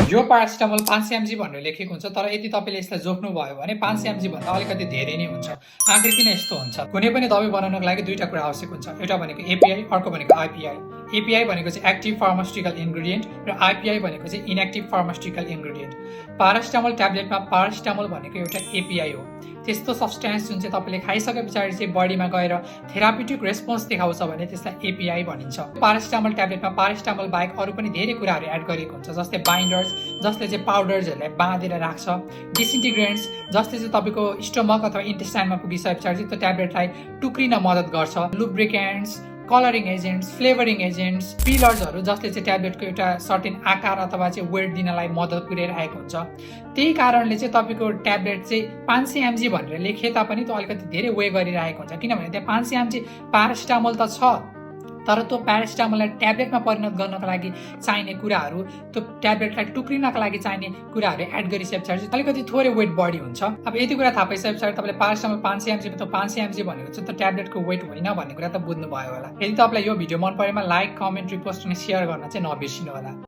यो paracetamol 500 mg भनेर लेखेको हुन्छ, तर यदि तपाईँले यसलाई जोख्नु भयो भने 500 mg भन्दा अलिकति धेरै नै हुन्छ। आखिर किन यस्तो हुन्छ? कुनै पनि दबाई बनाउनको लागि दुईटा कुरा आवश्यक हुन्छ। एउटा भनेको एपीआई, अर्को भनेको आइपीआई। एपीआई भनेको चाहिँ एक्टिभ फार्मास्युटिकल इन्ग्रेडिएन्ट र आइपीआई भनेको चाहिँ इनएक्टिभ फार्मास्युटिकल इन्ग्रेडिएन्ट। पारासिटामोल ट्याब्लेटमा पारासिटामोल भनेको एउटा एपीआई हो। त्यस्तो सब्स्टेन्स जुन चाहिँ तपाईँले खाइसके पछाडि चाहिँ बडीमा गएर थेरापिटिक रेस्पोन्स देखाउँछ भने त्यसलाई एपीआई भनिन्छ। पारासिटामोल ट्याब्लेटमा पारासिटामोल बाहेक अरू पनि धेरै कुराहरू एड गरिएको हुन्छ, जस्तै बाइन्डर्स जसले चाहिँ पाउडर्सहरूलाई बाँधेर राख्छ, डिसइन्टिग्रेन्ट्स जसले चाहिँ तपाईँको स्टमक अथवा इन्टेस्टाइनमा पुगिसके पछाडि त्यो ट्याब्लेटलाई टुक्रिन मद्दत गर्छ, लुब्रिकेन्ट्स, कलरिङ एजेन्ट्स, फ्लेभरिङ एजेन्ट्स, पिलर्सहरू जसले चाहिँ ट्याब्लेटको एउटा सर्टेन आकार अथवा चाहिँ वेट दिनलाई मद्दत पुर्याइरहेको हुन्छ। त्यही कारणले चाहिँ तपाईँको ट्याब्लेट चाहिँ 500 mg भनेर लेखे तापनि त्यो अलिकति धेरै वे गरिरहेको हुन्छ, किनभने त्यहाँ 500 mg पारासिटामोल त छ, तर त्यो प्यारासिटामोललाई ट्याब्लेटमा परिणत गर्नको लागि चाहिने कुराहरू, त्यो ट्याब्लेटलाई टुक्रिनको लागि चाहिने कुराहरू एड गरिसके पछाडि अलिकति थोरै वेट बढी हुन्छ। अब यति कुरा थाहा पाइसके पछाडि तपाईँले पारासिटामोल 500 mg त 500 mg भनेको चाहिँ त्यो ट्याब्लेटको वेट होइन भन्ने कुरा त बुझ्नुभयो होला। यदि तपाईँलाई यो भिडियो मन परेमा लाइक, कमेन्ट, रिपोस्ट अनि सेयर गर्न चाहिँ नबिर्सिनु होला।